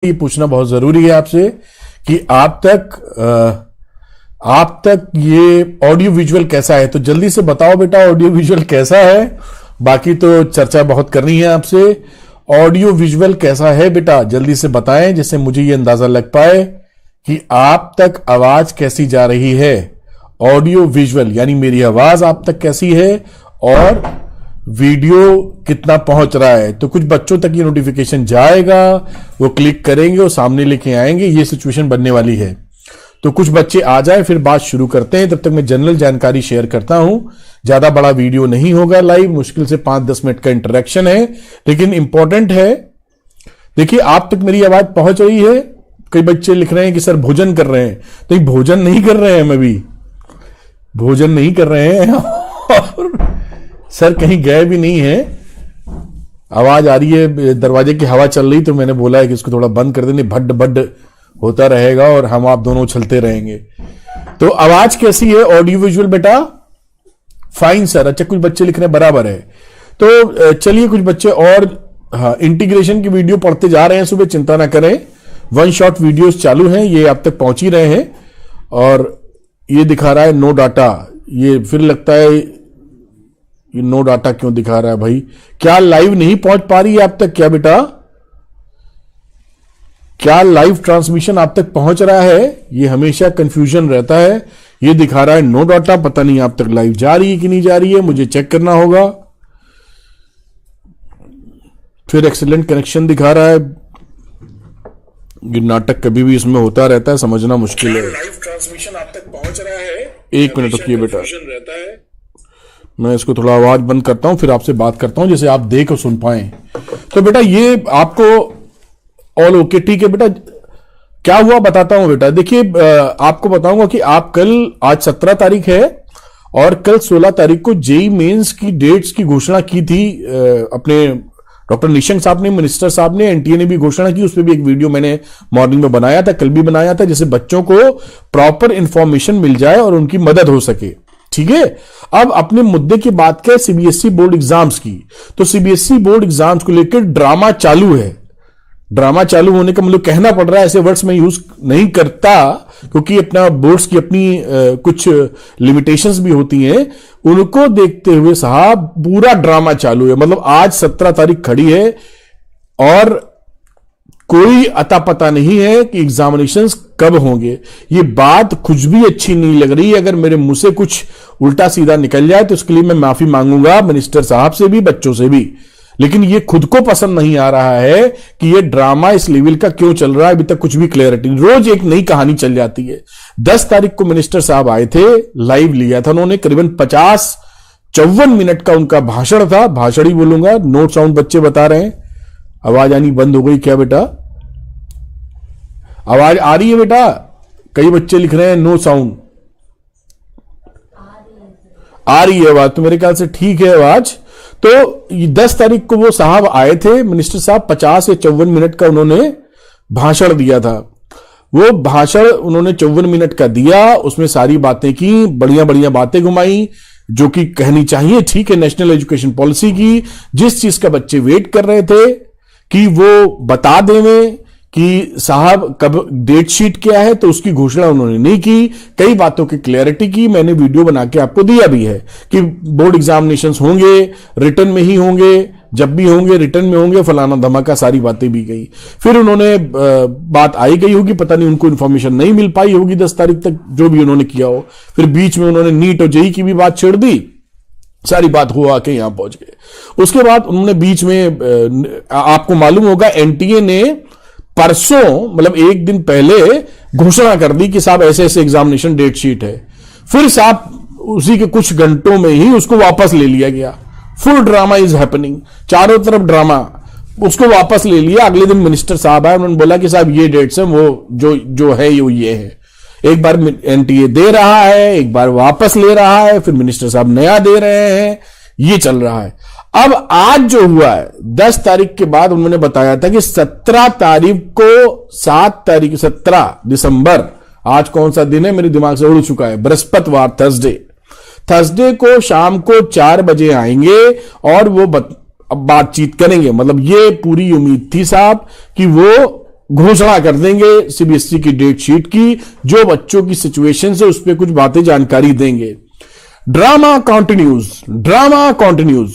ये पूछना बहुत जरूरी है आपसे कि आप तक ये ऑडियो विजुअल कैसा है। तो जल्दी से बताओ बेटा, ऑडियो विजुअल कैसा है। बाकी तो चर्चा बहुत करनी है आपसे। ऑडियो विजुअल कैसा है बेटा, जल्दी से बताएं जिससे मुझे ये अंदाजा लग पाए कि आप तक आवाज कैसी जा रही है। ऑडियो विजुअल यानी मेरी आवाज आप तक कैसी है और वीडियो कितना पहुंच रहा है। तो कुछ बच्चों तक ये नोटिफिकेशन जाएगा, वो क्लिक करेंगे और सामने लेके आएंगे। ये सिचुएशन बनने वाली है। तो कुछ बच्चे आ जाए, फिर बात शुरू करते हैं। तब तक मैं जनरल जानकारी शेयर करता हूं। ज्यादा बड़ा वीडियो नहीं होगा लाइव, मुश्किल से 5-10 मिनट का इंटरेक्शन है, लेकिन इंपॉर्टेंट है। देखिए, आप तक मेरी आवाज पहुंच रही है। कई बच्चे लिख रहे हैं कि सर भोजन कर रहे हैं। तो भोजन नहीं कर रहे हैं, हम अभी भोजन नहीं कर रहे हैं और सर कहीं गए भी नहीं है। आवाज आ रही है, दरवाजे की हवा चल रही, तो मैंने बोला है कि इसको थोड़ा बंद कर देने, भड्ड भड्ड होता रहेगा और हम आप दोनों उछलते रहेंगे। तो आवाज कैसी है ऑडियो विजुअल बेटा? Fine sir. अच्छा, कुछ बच्चे लिख रहे हैं बराबर है। तो चलिए कुछ बच्चे और, हाँ, इंटीग्रेशन की वीडियो पढ़ते जा रहे हैं सुबह, चिंता ना करें। वन शॉट वीडियोस चालू हैं, ये आप तक पहुंच ही रहे हैं। और ये दिखा रहा है नो डाटा। ये फिर लगता है ये नो डाटा क्यों दिखा रहा है भाई? क्या लाइव नहीं पहुंच पा रही है आप तक क्या बेटा? क्या लाइव ट्रांसमिशन आप तक पहुंच रहा है? ये हमेशा कंफ्यूजन रहता है। ये दिखा रहा है नो डाटा, पता नहीं आप तक लाइव जा रही है कि नहीं जा रही है, मुझे चेक करना होगा। फिर एक्सीलेंट कनेक्शन दिखा रहा है। ये नाटक कभी भी इसमें होता रहता है, समझना मुश्किल है। लाइव ट्रांसमिशन आप तक पहुंच रहा है। एक मिनट रुकिए बेटा, रहता है। मैं इसको थोड़ा आवाज बंद करता हूं, फिर आपसे बात करता हूं जैसे आप देख और सुन पाए। तो बेटा ये आपको ऑल ओके, ठीक है बेटा। क्या हुआ बताता हूं बेटा। देखिए, आपको बताऊंगा कि आप कल, आज 17 तारीख है और कल 16 तारीख को जेई मेंस की डेट्स की घोषणा की थी अपने डॉक्टर निशंक साहब ने, मिनिस्टर साहब ने, एनटीए ने भी घोषणा की। उस पर भी एक वीडियो मैंने मॉर्निंग में बनाया था, कल भी बनाया था, जिससे बच्चों को प्रॉपर इंफॉर्मेशन मिल जाए और उनकी मदद हो सके। ठीक है। अब अपने मुद्दे की बात करें सीबीएसई बोर्ड एग्जाम्स की, तो सीबीएसई बोर्ड एग्जाम्स को लेकर ड्रामा चालू है। ड्रामा चालू होने का मतलब कहना पड़ रहा है, ऐसे वर्ड्स में यूज नहीं करता क्योंकि अपना बोर्ड्स की अपनी कुछ लिमिटेशंस भी होती हैं। उनको देखते हुए साहब पूरा ड्रामा चालू है। मतलब आज 17 तारीख खड़ी है और कोई अता पता नहीं है कि एग्जामिनेशंस कब होंगे। ये बात कुछ भी अच्छी नहीं लग रही। अगर मेरे मुंह से कुछ उल्टा सीधा निकल जाए तो इसके लिए मैं माफी मांगूंगा मिनिस्टर साहब से भी, बच्चों से भी। लेकिन ये खुद को पसंद नहीं आ रहा है कि ये ड्रामा इस लेवल का क्यों चल रहा है। अभी तक कुछ भी क्लैरिटी, रोज एक नई कहानी चल जाती है। 10 तारीख को मिनिस्टर साहब आए थे, लाइव लिया था उन्होंने, करीबन 50-54 मिनट का उनका भाषण था। भाषण ही बोलूंगा, नोट साउंड बच्चे बता रहे हैं। आवाज आनी बंद हो गई क्या बेटा? आवाज आ रही है बेटा? कई बच्चे लिख रहे हैं नो साउंड। आ रही है आवाज, तो मेरे ख्याल से ठीक है आवाज। तो 10 तारीख को वो साहब आए थे, मिनिस्टर साहब, 50 या 54 मिनट का उन्होंने भाषण दिया था। वो भाषण उन्होंने 54 मिनट का दिया, उसमें सारी बातें की, बढ़िया बढ़िया बातें घुमाई जो कि कहनी चाहिए। ठीक है, नेशनल एजुकेशन पॉलिसी की, जिस चीज का बच्चे वेट कर रहे थे कि वो बता दें कि साहब कब डेट शीट क्या है, तो उसकी घोषणा उन्होंने नहीं की। कई बातों की क्लैरिटी की, मैंने वीडियो बना के आपको दिया भी है कि बोर्ड एग्जामिनेशंस होंगे, रिटर्न में ही होंगे, जब भी होंगे रिटर्न में होंगे, फलाना धमाका, सारी बातें भी गई। फिर उन्होंने बात आई गई होगी, पता नहीं उनको इंफॉर्मेशन नहीं मिल पाई होगी 10 तारीख तक, जो भी उन्होंने किया हो। फिर बीच में उन्होंने नीट और जेई की भी बात छेड़ दी, सारी बात हुआ के यहां पहुंच गए। उसके बाद उन्होंने बीच में, आपको मालूम होगा, एनटीए ने परसों, मतलब एक दिन पहले घोषणा कर दी कि साहब ऐसे ऐसे एग्जामिनेशन डेट शीट है। फिर साहब उसी के कुछ घंटों में ही उसको वापस ले लिया गया। फुल ड्रामा इज हैपनिंग, चारों तरफ ड्रामा। उसको वापस ले लिया। अगले दिन मिनिस्टर साहब आए, उन्होंने बोला कि साहब ये डेट्स हैं, वो जो है ये है। एक बार एनटीए दे रहा है, एक बार वापस ले रहा है, फिर मिनिस्टर साहब नया दे रहे हैं, ये चल रहा है। अब आज जो हुआ है 10 तारीख के बाद, उन्होंने बताया था कि 17 तारीख को, 17 दिसंबर, आज कौन सा दिन है मेरे दिमाग से उड़ चुका है, बृहस्पतिवार, थर्सडे को शाम को 4 बजे आएंगे और वो बातचीत करेंगे। मतलब ये पूरी उम्मीद थी साहब कि वो घोषणा कर देंगे सीबीएसई की डेट शीट की, जो बच्चों की सिचुएशन से उस पर कुछ बातें जानकारी देंगे। Drama continues.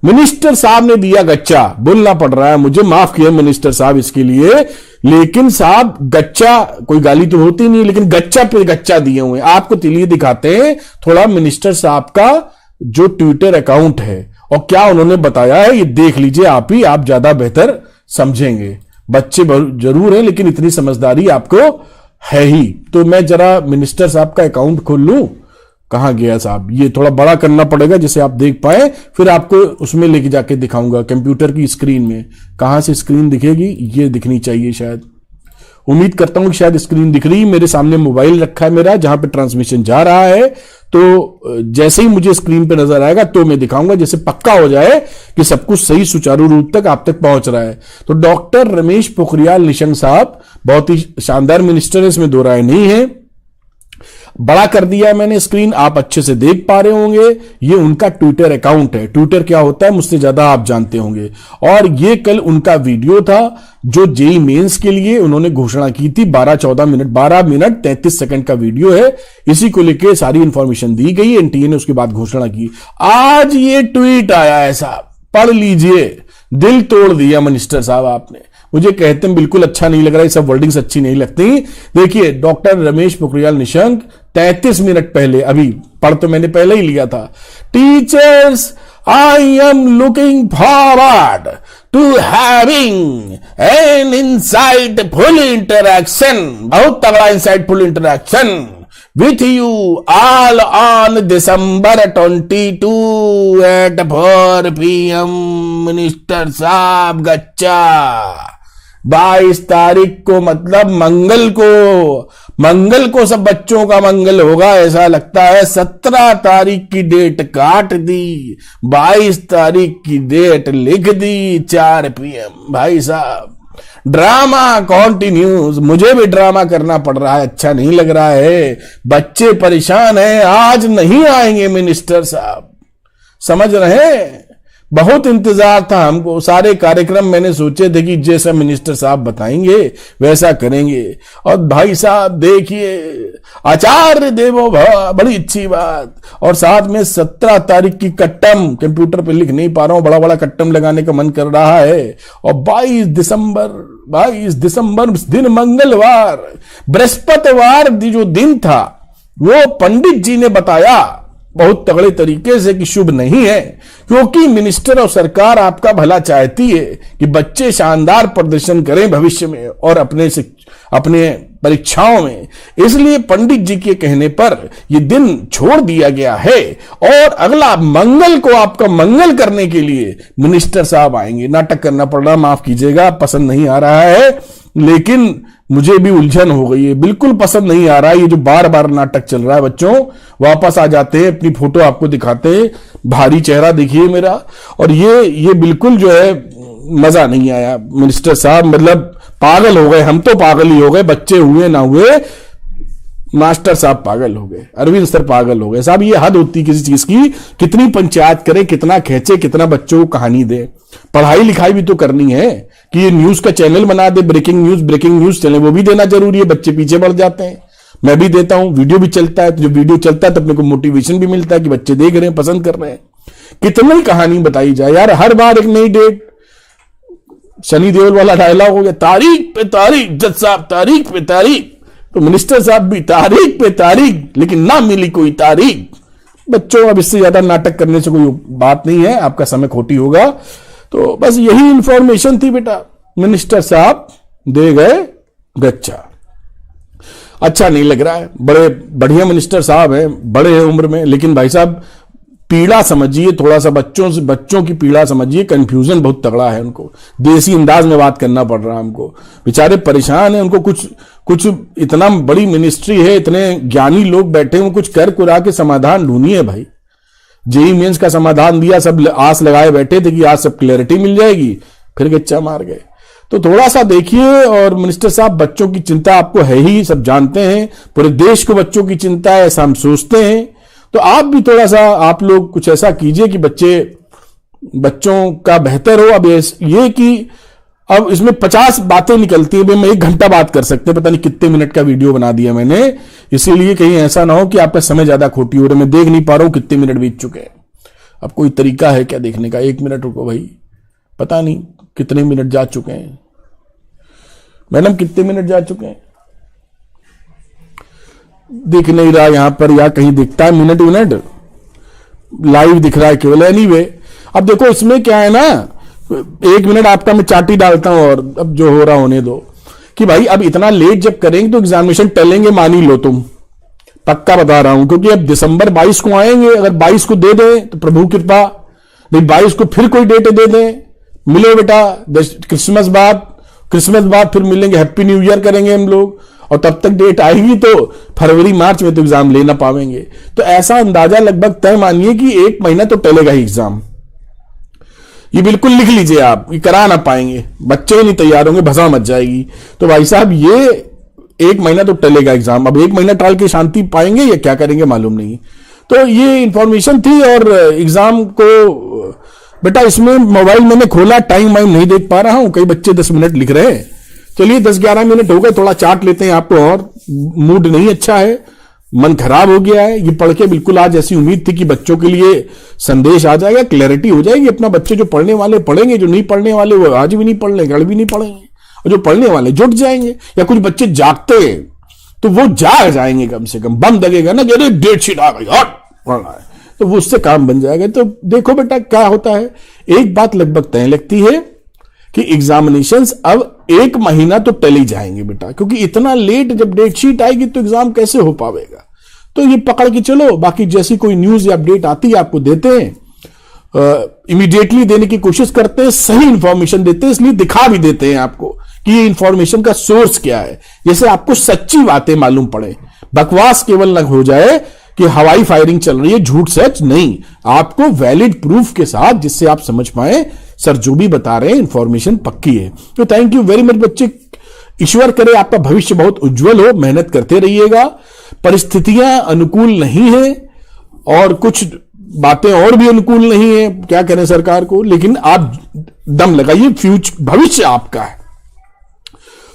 मिनिस्टर साहब ने दिया गच्चा, बोलना पड़ रहा है मुझे, माफ किया मिनिस्टर साहब इसके लिए, लेकिन साहब गच्चा, कोई गाली तो होती नहीं, लेकिन गच्चा पे गच्चा दिए हुए। आपको तिलिए दिखाते हैं थोड़ा मिनिस्टर साहब का जो ट्विटर अकाउंट है और क्या उन्होंने बताया है, ये देख लीजिए आप ही, आप ज्यादा बेहतर समझेंगे। बच्चे जरूर हैं लेकिन इतनी समझदारी आपको है ही। तो मैं जरा मिनिस्टर साहब का अकाउंट खोल लूं, कहां गया साहब, ये थोड़ा बड़ा करना पड़ेगा जिसे आप देख पाए, फिर आपको उसमें लेके जाके दिखाऊंगा कंप्यूटर की स्क्रीन में। कहां से स्क्रीन दिखेगी, ये दिखनी चाहिए शायद, उम्मीद करता हूं कि शायद स्क्रीन दिख रही। मेरे सामने मोबाइल रखा है मेरा, जहां पे ट्रांसमिशन जा रहा है, तो जैसे ही मुझे स्क्रीन पे नजर आएगा तो मैं दिखाऊंगा, जैसे पक्का हो जाए कि सब कुछ सही सुचारू रूप तक आप तक पहुंच रहा है। तो डॉक्टर रमेश पोखरियाल निशंक साहब बहुत ही शानदार मिनिस्टर है, इसमें दो राय नहीं है। बड़ा कर दिया मैंने स्क्रीन, आप अच्छे से देख पा रहे होंगे। ये उनका ट्विटर अकाउंट है, ट्विटर क्या होता है मुझसे ज्यादा आप जानते होंगे। और ये कल उनका वीडियो था जो जेई मेंस के लिए उन्होंने घोषणा की थी, 12 मिनट 33 सेकंड का वीडियो है। इसी को लेकर सारी इंफॉर्मेशन दी गई, एनटीए ने उसके बाद घोषणा की। आज ये ट्वीट आया है साहब, पढ़ लीजिए, दिल तोड़ दिया मिनिस्टर साहब आपने। मुझे कहते हैं बिल्कुल अच्छा नहीं लग रहा है, सब वर्डिंग्स अच्छी नहीं लगती। देखिए डॉक्टर रमेश पोखरियाल निशंक 33 मिनट पहले, अभी पढ़ तो मैंने पहले ही लिया था, teachers I am looking forward to having an insightful interaction, बहुत तगड़ा insightful interaction with you all on December 22 at 4 PM। Minister साहब गच्चा 22 तारीख को, मतलब मंगल को सब बच्चों का मंगल होगा ऐसा लगता है। 17 तारीख की डेट काट दी, 22 तारीख की डेट लिख दी 4 PM। भाई साहब ड्रामा कंटिन्यूज, मुझे भी ड्रामा करना पड़ रहा है, अच्छा नहीं लग रहा है। बच्चे परेशान हैं, आज नहीं आएंगे मिनिस्टर साहब, समझ रहे हैं। बहुत इंतजार था हमको, सारे कार्यक्रम मैंने सोचे थे कि जैसा मिनिस्टर साहब बताएंगे वैसा करेंगे। और भाई साहब देखिए, आचार्य देवो भव, बड़ी अच्छी बात। और साथ में 17 तारीख की कट्टम, कंप्यूटर पे लिख नहीं पा रहा हूं, बड़ा बड़ा कट्टम लगाने का मन कर रहा है। और 22 दिसंबर दिन मंगलवार, बृहस्पतिवार जो दिन था वो पंडित जी ने बताया बहुत तगड़े तरीके से कि शुभ नहीं है, क्योंकि मिनिस्टर और सरकार आपका भला चाहती है कि बच्चे शानदार प्रदर्शन करें भविष्य में और अपने परीक्षाओं में। इसलिए पंडित जी के कहने पर यह दिन छोड़ दिया गया है और अगला मंगल को आपका मंगल करने के लिए मिनिस्टर साहब आएंगे। नाटक करना पड़ रहा, माफ कीजिएगा, पसंद नहीं आ रहा है, लेकिन मुझे भी उलझन हो गई है, बिल्कुल पसंद नहीं आ रहा है ये जो बार बार नाटक चल रहा है। बच्चों वापस आ जाते हैं, अपनी फोटो आपको दिखाते हैं, भारी चेहरा देखिए मेरा। और ये बिल्कुल जो है मजा नहीं आया मिनिस्टर साहब, मतलब पागल हो गए, हम तो पागल ही हो गए, बच्चे हुए ना हुए, मास्टर साहब पागल हो गए, अरविंद सर पागल हो गए। साहब ये हद होती किसी चीज की, कितनी पंचायत करें, कितना खींचे, कितना बच्चों को कहानी दे। पढ़ाई लिखाई भी तो करनी है कि ये न्यूज का चैनल बना दे, ब्रेकिंग न्यूज चैनल, वो भी देना जरूरी है, बच्चे पीछे बढ़ जाते हैं। मैं भी देता हूं, वीडियो भी चलता है, तो जो वीडियो चलता है तो अपने को मोटिवेशन भी मिलता है कि बच्चे देख रहे हैं, पसंद कर रहे हैं। कितनी कहानी बताई जाए यार, हर बार एक नई डेट। शनि देओल वाला डायलॉग हो गया, तारीख पे तारीख, जज साहब तारीख पे तारीख, तो मिनिस्टर साहब भी तारीख पे तारीख, लेकिन ना मिली कोई तारीख। बच्चों अब इससे ज्यादा नाटक करने से कोई बात नहीं है, आपका समय खोटी होगा। तो बस यही इंफॉर्मेशन थी बेटा, मिनिस्टर साहब दे गए गच्चा। अच्छा नहीं लग रहा है, बड़े बढ़िया मिनिस्टर साहब हैं, बड़े हैं उम्र में, लेकिन भाई साहब पीड़ा समझिए थोड़ा सा, बच्चों की पीड़ा समझिए, कंफ्यूजन बहुत तगड़ा है उनको, देसी अंदाज में बात करना पड़ रहा है हमको, बेचारे परेशान हैं। उनको कुछ इतना बड़ी मिनिस्ट्री है, इतने ज्ञानी लोग बैठे हैं, कुछ कर कुरा के समाधान ढूंढिए भाई। जेई मेंस का समाधान दिया, सब आस लगाए बैठे थे कि आज सब क्लैरिटी मिल जाएगी, फिर गच्चा मार गए। तो थोड़ा सा देखिए। और मिनिस्टर साहब बच्चों की चिंता आपको है ही, सब जानते हैं, पूरे देश को बच्चों की चिंता है, ऐसा हम सोचते हैं। तो आप भी थोड़ा सा, आप लोग कुछ ऐसा कीजिए कि बच्चों का बेहतर हो। अब ये कि अब इसमें 50 बातें निकलती है, मैं 1 घंटा बात कर सकते हैं, पता नहीं कितने मिनट का वीडियो बना दिया मैंने। इसीलिए कहीं ऐसा ना हो कि आपका समय ज्यादा खोटी हो रहा है। मैं देख नहीं पा रहा हूं कितने मिनट बीत चुके हैं। अब कोई तरीका है क्या देखने का? 1 मिनट रुको भाई, पता नहीं कितने मिनट जा चुके हैं। मैडम कितने मिनट जा चुके हैं? दिख नहीं रहा यहां पर, या कहीं दिखता है मिनट लाइव दिख रहा है केवल। एनीवे, अब देखो इसमें क्या है ना, 1 मिनट आपका मैं चाटी डालता हूं और अब जो हो रहा होने दो कि भाई अब इतना लेट जब करेंगे तो एग्जामिनेशन टलेंगे, मान ही लो तुम, पक्का बता रहा हूं। क्योंकि अब दिसंबर 22 को आएंगे, अगर 22 को दे दें तो प्रभु कृपा, नहीं 22 को फिर कोई डेट दे दें, मिलो बेटा क्रिसमस बाद फिर मिलेंगे, हैप्पी न्यू ईयर करेंगे हम लोग, और तब तक डेट आएगी तो फरवरी मार्च में तो एग्जाम ले ना पाएंगे। तो ऐसा अंदाजा लगभग तय मानिए कि 1 महीना तो टलेगा ही एग्जाम। ये बिल्कुल लिख लीजिए आप, ये करा ना पाएंगे, बच्चे ही नहीं तैयार होंगे, भसा मच जाएगी। तो भाई साहब ये 1 महीना तो टलेगा एग्जाम। अब 1 महीना टाल के शांति पाएंगे या क्या करेंगे मालूम नहीं। तो ये इंफॉर्मेशन थी। और एग्जाम को बेटा इसमें मोबाइल मैंने खोला, टाइम वाइम नहीं देख पा रहा हूं, कई बच्चे 10 मिनट लिख रहे हैं। चलिए 10-11 मिनट हो गए, थोड़ा चाट लेते हैं आपको। और मूड नहीं अच्छा है, मन खराब हो गया है ये पढ़ के। बिल्कुल आज ऐसी उम्मीद थी कि बच्चों के लिए संदेश आ जाएगा, क्लैरिटी हो जाएगी। अपना बच्चे जो पढ़ने वाले पढ़ेंगे, जो नहीं पढ़ने वाले वो आज भी नहीं पढ़ लेंगे, कल भी नहीं पढ़ेंगे, और जो पढ़ने वाले जुट जाएंगे। या कुछ बच्चे जागते हैं तो वो जाग जाएंगे, कम से कम बम लगेगा ना कि अरे डेट शीट आ गई और पढ़ना है, तो वो उससे काम बन जाएगा। तो देखो बेटा क्या होता है, एक बात लगभग तय लगती है कि एग्जामिनेशंस अब 1 महीना तो टल ही जाएंगे बेटा। क्योंकि इतना लेट जब डेट शीट आएगी तो एग्जाम कैसे हो पाएगा। तो ये पकड़ के चलो, बाकी जैसी कोई न्यूज या अपडेट आती है आपको देते हैं, इमीडिएटली देने की कोशिश करते हैं, सही इंफॉर्मेशन देते हैं, इसलिए दिखा भी देते हैं आपको कि ये इंफॉर्मेशन का सोर्स क्या है, जैसे आपको सच्ची बातें मालूम पड़े। बकवास केवल न हो जाए कि हवाई फायरिंग चल रही है, झूठ सच नहीं, आपको वैलिड प्रूफ के साथ, जिससे आप समझ पाए सर जो भी बता रहे हैं इंफॉर्मेशन पक्की है। तो थैंक यू वेरी मच बच्चे, ईश्वर करे आपका भविष्य बहुत उज्जवल हो, मेहनत करते रहिएगा। परिस्थितियां अनुकूल नहीं है और कुछ बातें और भी अनुकूल नहीं है, क्या करें सरकार को, लेकिन आप दम लगाइए, भविष्य आपका है।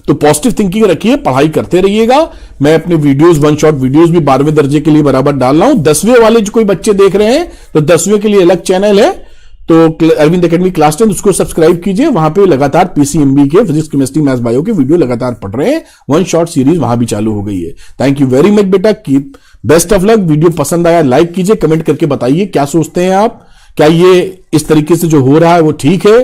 तो पॉजिटिव थिंकिंग रखिए, पढ़ाई करते रहिएगा। मैं अपने वीडियोस, 1 शॉट वीडियोस भी 12वें दर्जे के लिए बराबर डाल रहा हूं। 10वें वाले जो कोई बच्चे देख रहे हैं तो 10वें के लिए अलग चैनल है, तो अरविंद एकेडमी क्लास 10 उसको सब्सक्राइब कीजिए। वहां पे लगातार पीसीएमबी के फिजिक्स, केमिस्ट्री, मैथ्स, बायो के वीडियो लगातार पढ़ रहे हैं। 1 शॉट सीरीज वहां भी चालू हो गई है। थैंक यू वेरी मच बेटा, keep best of luck. Video पसंद आया लाइक कीजिए, कमेंट करके बताइए क्या सोचते हैं आप, क्या ये इस तरीके से जो हो रहा है वो ठीक है,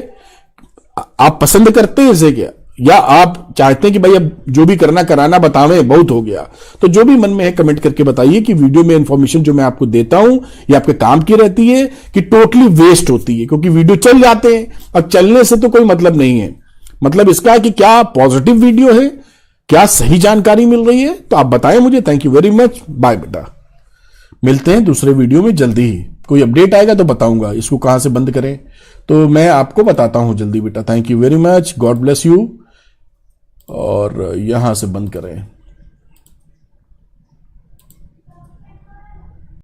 आप पसंद करते हैं इसे क्या, या आप चाहते हैं कि भाई अब जो भी करना कराना बतावें, बहुत हो गया। तो जो भी मन में है कमेंट करके बताइए कि वीडियो में इंफॉर्मेशन जो मैं आपको देता हूं ये आपके काम की रहती है कि टोटली वेस्ट होती है, क्योंकि वीडियो चल जाते हैं। अब चलने से तो कोई मतलब नहीं है, मतलब इसका है कि क्या पॉजिटिव वीडियो है, क्या सही जानकारी मिल रही है, तो आप बताएं मुझे। Thank you very much, bye बेटा, मिलते हैं दूसरे वीडियो में जल्दी ही। कोई अपडेट आएगा तो बताऊंगा, इसको कहां से बंद करें तो मैं आपको बताता हूं जल्दी बेटा। Thank you very much, God bless you. और यहां से बंद करें।